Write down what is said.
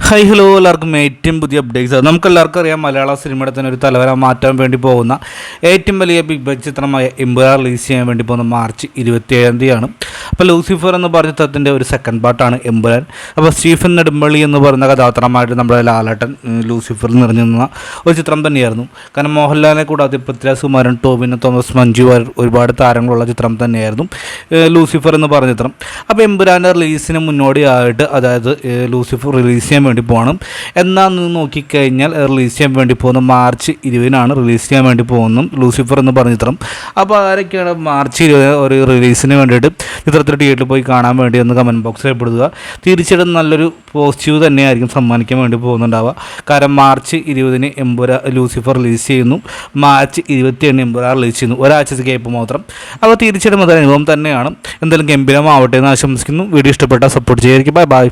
High hello എല്ലാവർക്കും ഏറ്റവും പുതിയ അപ്ഡേറ്റ്സ്. നമുക്കെല്ലാവർക്കും അറിയാം, മലയാള സിനിമയുടെ തന്നെ ഒരു തലവര മാറ്റാൻ വേണ്ടി പോകുന്ന ഏറ്റവും വലിയ ബിഗ് ബഡ്ജറ്റ് ചിത്രമായ എമ്പുരാൻ റിലീസ് ചെയ്യാൻ വേണ്ടി പോകുന്ന മാർച്ച് 27 അപ്പോൾ ലൂസിഫർ എന്ന് പറഞ്ഞ ചിത്രത്തിൻ്റെ ഒരു സെക്കൻഡ് പാർട്ടാണ് എമ്പുരാൻ. അപ്പോൾ സ്റ്റീഫൻ നെടുമ്പള്ളി എന്ന് പറയുന്ന കഥാപാത്രമായിട്ട് നമ്മുടെ ലാലേട്ടൻ ലൂസിഫറിൽ നിറഞ്ഞു നിന്ന ഒരു ചിത്രം തന്നെയായിരുന്നു. കാരണം മോഹൻലാലിനെ കൂടാതെ പൃഥ്വിരാജ് സുകുമാരൻ, ടോവിനോ തോമസ്, മഞ്ജു വാര്യർ ഒരുപാട് താരങ്ങളുള്ള ചിത്രം തന്നെയായിരുന്നു ലൂസിഫർ എന്ന് പറഞ്ഞ ചിത്രം. അപ്പോൾ എമ്പുരാൻ്റെ റിലീസിന് മുന്നോടിയായിട്ട്, അതായത് ലൂസിഫർ റിലീസ് ചെയ്യാൻ വേണ്ടി പോകണം എന്നാന്ന് നോക്കിക്കഴിഞ്ഞാൽ റിലീസ് ചെയ്യാൻ വേണ്ടി പോകുന്ന മാർച്ച് 20 റിലീസ് ചെയ്യാൻ വേണ്ടി പോകുന്നു ലൂസിഫർ എന്ന് പറഞ്ഞ ചിത്രം. അപ്പോൾ ആരൊക്കെയാണ് മാർച്ച് 20 ഒരു റിലീസിന് വേണ്ടിയിട്ട് ചിത്രത്തിൽ തിയേറ്ററിൽ പോയി കാണാൻ വേണ്ടി ഒന്ന് കമൻറ്റ് ബോക്സിൽ രേഖപ്പെടുത്തുക. തീർച്ചയായിട്ടും നല്ലൊരു പോസിറ്റീവ് തന്നെയായിരിക്കും സമ്മാനിക്കാൻ വേണ്ടി പോകുന്നുണ്ടാവുക. കാരണം മാർച്ച് 20 ലൂസിഫർ റിലീസ് ചെയ്യുന്നു, മാർച്ച് 27 എമ്പുരാൻ റിലീസ് ചെയ്യുന്നു, ഒരാഴ്ച ഗ്യാപ്പ് മാത്രം. അപ്പോൾ തീർച്ചയായിട്ടും അതൊരു അനുഭവം തന്നെയാണ്. എന്തായാലും ഗംഭീരമാവട്ടെ എന്ന് ആശംസിക്കുന്നു. വീഡിയോ ഇഷ്ടപ്പെട്ടാൽ സപ്പോർട്ട് ചെയ്യായിരിക്കും. Bye bye.